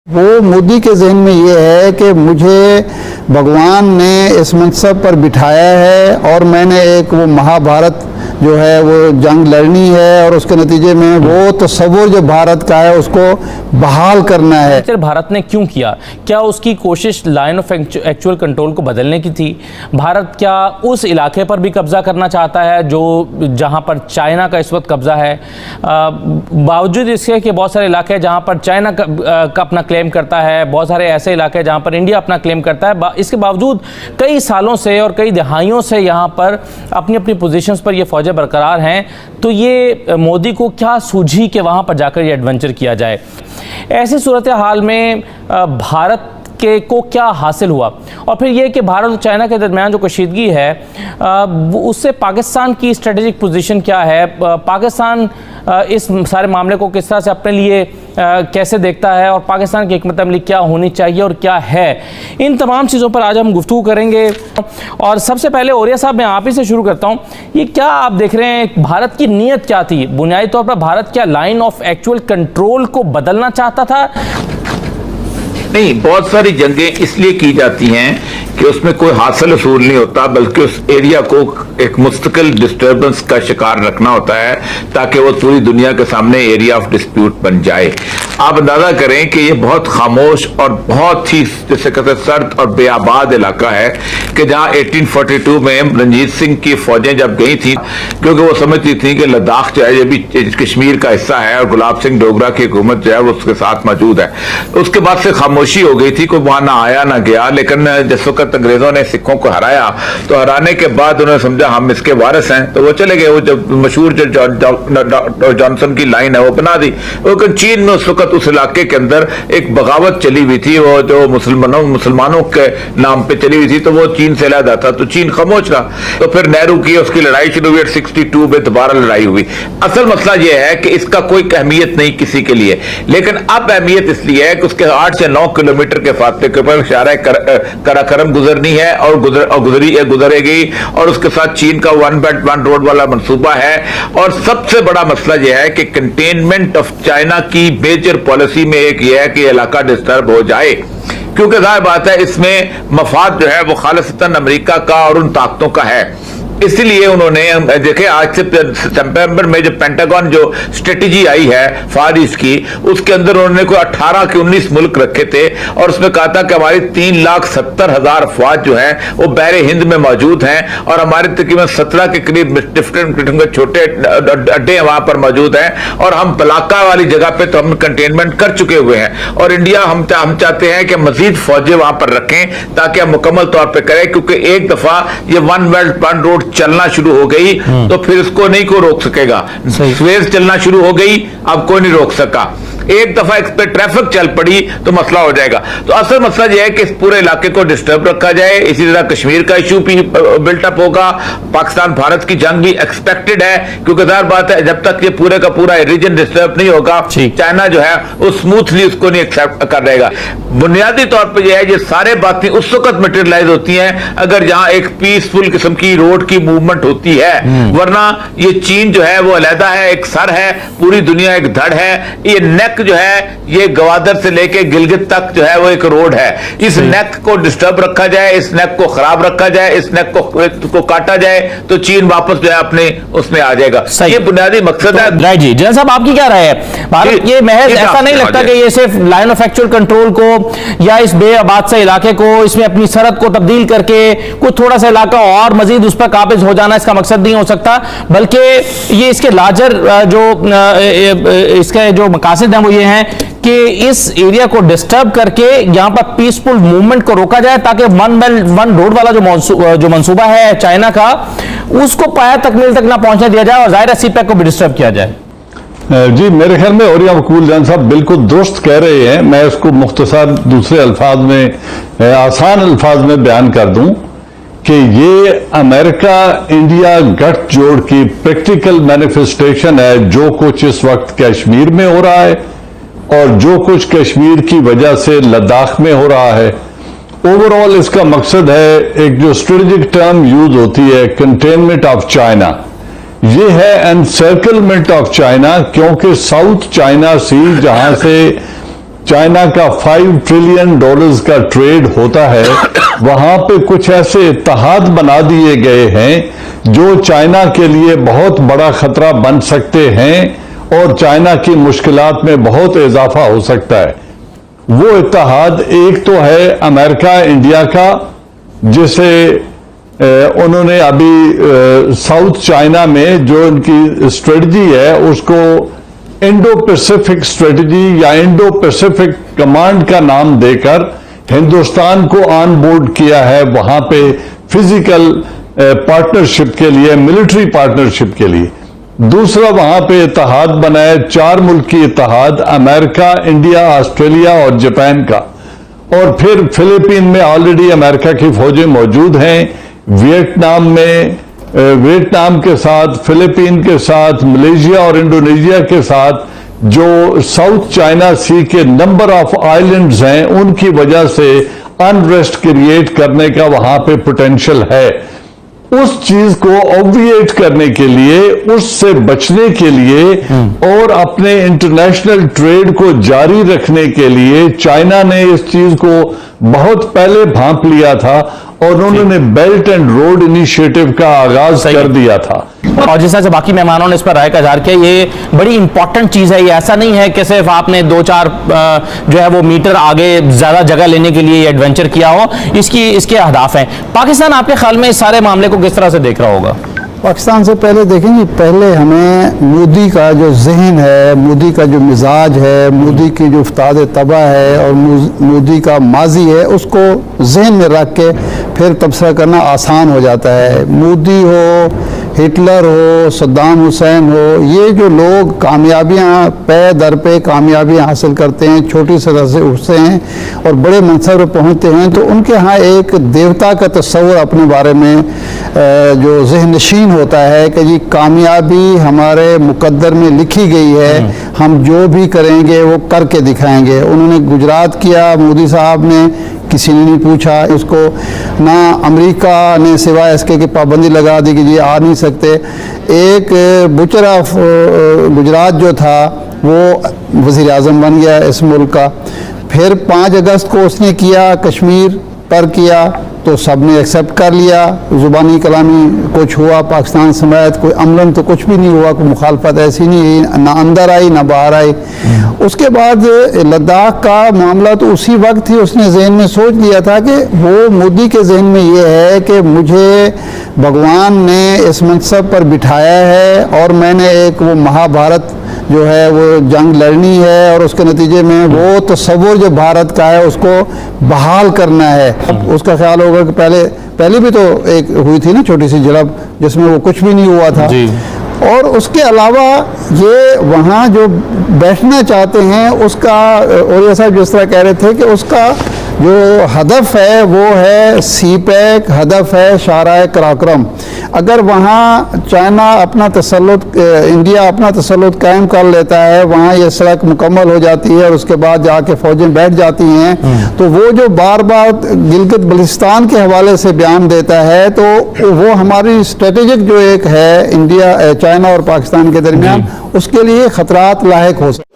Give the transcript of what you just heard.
वो मोदी के जहन में ये है कि मुझे भगवान ने इस मनसब पर बिठाया है और मैंने एक वो महाभारत जो है वो जंग लड़नी है और उसके नतीजे में वो तस्वुर जो भारत का है उसको बहाल करना है। भारत ने क्यों किया? क्या उसकी कोशिश लाइन ऑफ एक्चुअल कंट्रोल को बदलने की थी? भारत क्या उस इलाके पर भी कब्जा करना चाहता है जो जहां पर चाइना का इस वक्त कब्जा है? बावजूद इसके कि बहुत सारे इलाके जहां पर चाइना का अपना क्लेम करता है, बहुत सारे ऐसे इलाके जहां पर इंडिया अपना क्लेम करता है, इसके बावजूद कई सालों से और कई दहाइयों से यहां पर अपनी अपनी पोजीशंस पर ये फौजें बरकरार हैं। तो ये मोदी को क्या सूझी कि वहां पर जाकर ये एडवेंचर किया जाए? ऐसी सूरत हाल में भारत के को क्या हासिल हुआ? और फिर ये कि भारत और चाइना के दरमियान जो कशीदगी है उससे पाकिस्तान की स्ट्रेटेजिक पोजीशन क्या है? पाकिस्तान इस सारे मामले को किस तरह से अपने लिए कैसे देखता है और पाकिस्तान की हिकमत अमली क्या होनी चाहिए और क्या है? इन तमाम चीज़ों पर आज हम गुफ्तगू करेंगे। और सबसे पहले औरिया साहब, मैं आप ही से शुरू करता हूँ। ये क्या आप देख रहे हैं, भारत की नीयत क्या थी? बुनियादी तौर पर भारत क्या लाइन ऑफ एक्चुअल कंट्रोल को बदलना चाहता था? नहीं, बहुत सारी जंगें इसलिए की जाती हैं कि उसमें कोई हासिल असूल नहीं होता, बल्कि उस एरिया को एक मुस्तकिल डिस्टर्बेंस का शिकार रखना होता है ताकि वो पूरी दुनिया के सामने एरिया ऑफ डिस्प्यूट बन जाए। आप अंदाजा करें कि ये बहुत खामोश और बहुत ही जैसे कहते सर्द और बेआबाद इलाका है कि जहां 1842 में रणजीत सिंह की फौजें जब गई थी, क्योंकि वो समझती थी कि लद्दाख जो है ये भी कश्मीर का हिस्सा है और गुलाब सिंह डोगरा की हुकूमत जो है वो उसके साथ मौजूद है। उसके बाद से खामोशी हो गई थी, कोई वहां ना आया ना गया। लेकिन जिस वक्त अंग्रेजों ने सिखों को हराया तो हराने के बाद उन्होंने समझा हम इसके वारिस हैं, तो वो चले गए। वो जब मशहूर जो जॉनसन की लाइन है वो बना दी। लेकिन चीन में उस वक्त उस इलाके के अंदर एक बगावत चली हुई थी, वो जो मुसलमानों के नाम पे चली हुई थी, तो वो चीन से अलग था, तो चीन खामोश रहा। तो फिर नेहरू की उसकी लड़ाई शुरू हुई, 62 में दोबारा लड़ाई हुई। असल मसला यह है कि इसका कोई अहमियत नहीं किसी के लिए, लेकिन अब अहमियत इसलिए है कि उसके 8 से 9 किलोमीटर के फासले के ऊपर शारा कराकरम गुजरनी है और गुजरेगी, और उसके साथ चीन का वन बेल्ट वन रोड वाला मंसूबा है। और सबसे बड़ा मसला यह है कि कंटेनमेंट ऑफ चाइना की मेजर पॉलिसी में एक यह है कि इलाका डिस्टर्ब हो जाए, क्योंकि जाहिर बात है इसमें मफाद जो है वो खालिसतन अमेरिका का और उन ताकतों का है। इसलिए उन्होंने देखे आज से सितंबर में जो पेंटागन जो स्ट्रेटेजी आई है फार ईस्ट की, उसके अंदर उन्होंने कोई 18 के 19 मुल्क रखे थे और उसमें कहा था कि हमारी 3,70,000 अफवाज जो है वो बहरे हिंद में मौजूद हैं और हमारे तकरीबन 17 के करीब डिफरेंट किस्म के छोटे अड्डे वहां पर मौजूद हैं और हम बलाका वाली जगह पे तो हम कंटेनमेंट कर चुके हुए हैं। और इंडिया हम चाहते हैं कि मजीद फौजें वहां पर रखें ताकि हम मुकम्मल तौर पर करें, क्योंकि एक दफा ये वन बेल्ट वन रोड चलना शुरू हो गई तो फिर इसको नहीं कोई रोक सकेगा। स्वेज चलना शुरू हो गई, अब कोई नहीं रोक सका। एक दफा इस पे ट्रैफिक चल पड़ी तो मसला हो जाएगा। तो असल मसला यह है कि इस पूरे इलाके को डिस्टर्ब रखा जाए। इसी तरह कश्मीर का इशू भी बिल्टअप होगा। पाकिस्तान भारत की जंग भी एक्सपेक्टेड है, क्योंकि जाहिर बात है जब तक ये पूरे का पूरा रीजन डिस्टर्ब नहीं होगा चाइना जो है वो स्मूथली उसको नहीं एक्सेप्ट कर रहेगा। बुनियादी तौर पर यह है ये सारे बातें उस वक्त मटेरियलाइज होती हैं अगर यहाँ एक पीसफुल किस्म की रोड की मूवमेंट होती है, वरना ये चीन जो है वो अलहदा है, एक सर है, पूरी दुनिया एक धड़ है। ये नेक जो है ये गवादर से लेके गिलगित तक जो है वो एक रोड है। इस नेक को डिस्टर्ब रखा जाए, इस नेक को खराब रखा जाए, इस नेक को काटा जाए तो चीन वापस जो है अपने उसमें आ जाएगा। ये बुनियादी मकसद है। राइट जी, जनरल साहब आपकी क्या राय है? भारत ये महज ऐसा नहीं लगता कि ये सिर्फ लाइन ऑफ एक्चुअल कंट्रोल को या इस बेआबाद से इलाके को इसमें अपनी सरहद को तब्दील करके कुछ थोड़ा सा इलाका और मजीद उस पर काबिज हो जाना इसका मकसद नहीं हो सकता, बल्कि ये इसके लार्जर जो इसके जो मकासद हैं वो ये हैं कि इस एरिया को डिस्टर्ब करके यहां पर पीसफुल मूवमेंट को रोका जाए ताकि वन बेल्ट वन रोड वाला जो मंसूबा है चाइना का उसको पाया तकमील तक ना पहुंचने दिया जाए और जाहिर सीपैक को भी डिस्टर्ब किया जाए। जी, मेरे ख्याल में औरिया वकूल जान साहब बिल्कुल दुरुस्त कह रहे हैं। मैं इसको मुख्तसर दूसरे अल्फाज में आसान अल्फाज में बयान कर दूं कि ये अमेरिका इंडिया गठजोड़ की प्रैक्टिकल मैनिफेस्टेशन है। जो कुछ इस वक्त कश्मीर में हो रहा है और जो कुछ कश्मीर की वजह से लद्दाख में हो रहा है, ओवरऑल इसका मकसद है एक जो स्ट्रेटेजिक टर्म यूज होती है कंटेनमेंट ऑफ चाइना, ये है एनसर्कलमेंट ऑफ चाइना, क्योंकि साउथ चाइना सी जहां से चाइना का $5 ट्रिलियन का ट्रेड होता है, वहां पे कुछ ऐसे इत्तेहाद बना दिए गए हैं जो चाइना के लिए बहुत बड़ा खतरा बन सकते हैं और चाइना की मुश्किलात में बहुत इजाफा हो सकता है। वो इत्तेहाद एक तो है अमेरिका इंडिया का, जिसे उन्होंने अभी साउथ चाइना में जो उनकी स्ट्रेटजी है उसको इंडो पैसिफिक स्ट्रेटजी या इंडो पैसिफिक कमांड का नाम देकर हिंदुस्तान को ऑन बोर्ड किया है वहां पे फिजिकल पार्टनरशिप के लिए, मिलिट्री पार्टनरशिप के लिए। दूसरा वहां पे इत्तेहाद बनाया 4 मुल्की इत्तेहाद, अमेरिका, इंडिया, ऑस्ट्रेलिया और जापान का। और फिर फिलीपीन में ऑलरेडी अमेरिका की फौजें मौजूद हैं, वियतनाम में वियतनाम के साथ, फिलीपीन के साथ, मलेशिया और इंडोनेशिया के साथ जो साउथ चाइना सी के नंबर ऑफ आइलैंड्स हैं उनकी वजह से अनरेस्ट क्रिएट करने का वहां पे पोटेंशियल है। उस चीज को ऑब्विएट करने के लिए, उससे बचने के लिए और अपने इंटरनेशनल ट्रेड को जारी रखने के लिए चाइना ने इस चीज को बहुत पहले भांप लिया था और उन्होंने बेल्ट एंड रोड इनिशिएटिव का आगाज कर दिया था। और जिस तरह से बाकी मेहमानों ने इस पर राय का इजहार किया, ये बड़ी इंपॉर्टेंट चीज है। ये ऐसा नहीं है कि सिर्फ आपने 2-4 जो है वो मीटर आगे ज्यादा जगह लेने के लिए एडवेंचर किया हो, इसके अहदाफ हैं। पाकिस्तान आपके ख्याल में इस सारे मामले को किस तरह से देख रहा होगा? पाकिस्तान से पहले देखेंगे, पहले हमें मोदी का जो जहन है, मोदी का जो मिजाज है, मोदी की जो उस्ताद तबा है और मोदी का माजी है, उसको जहन में रख के फिर तबसरा करना आसान हो जाता है। मोदी हो, हिटलर हो, सद्दाम हुसैन हो, ये जो लोग कामयाबियां पे दर पे कामयाबियां हासिल करते हैं, छोटी सतह से उठते हैं और बड़े मनसब पर पहुँचते हैं, तो उनके यहाँ एक देवता का तस्वर अपने बारे में जो जहन नशीन होता है कि जी कामयाबी हमारे मुकद्दर में लिखी गई है, हम जो भी करेंगे वो करके दिखाएंगे। उन्होंने गुजरात किया, मोदी साहब ने, किसी ने नहीं पूछा इसको, ना अमेरिका ने सिवाय इसके कि पाबंदी लगा दी कि जी आ नहीं सकते। एक बुचर ऑफ गुजरात जो था वो वज़ीर आज़म बन गया इस मुल्क का। फिर 5 अगस्त को उसने किया, कश्मीर पर किया, तो सब ने एक्सेप्ट कर लिया। ज़ुबानी कलामी कुछ हुआ पाकिस्तान समेत, कोई अमलन तो कुछ भी नहीं हुआ, कोई मुखालफत ऐसी नहीं हुई, ना अंदर आई ना बाहर आई। उसके बाद लद्दाख का मामला तो उसी वक्त ही उसने जहन में सोच लिया था कि वो मोदी के जहन में ये है कि मुझे भगवान ने इस मनसब पर बिठाया है और मैंने एक वो महाभारत जो है वो जंग लड़नी है और उसके नतीजे में वो तस्वुर जो भारत का है उसको बहाल करना है। उसका ख्याल होगा कि पहले भी तो एक हुई थी ना छोटी सी झड़प जिसमें वो कुछ भी नहीं हुआ था जी। और उसके अलावा ये वहाँ जो बैठना चाहते हैं उसका, और ये साहब जिस तरह कह रहे थे कि उसका जो हदफ है वो है सीपैक, हदफ है शाराए कराक्रम। अगर वहाँ चाइना अपना तसल्लुत, इंडिया अपना तसल्लुत कायम कर लेता है, वहाँ ये सड़क मुकम्मल हो जाती है और उसके बाद जाके फौजें बैठ जाती हैं, तो वो जो बार बार गिलगित बल्तिस्तान के हवाले से बयान देता है, तो वो हमारी स्ट्रेटेजिक जो एक है इंडिया, चाइना और पाकिस्तान के दरमियान, उसके लिए खतरात लायक हो सकते हैं।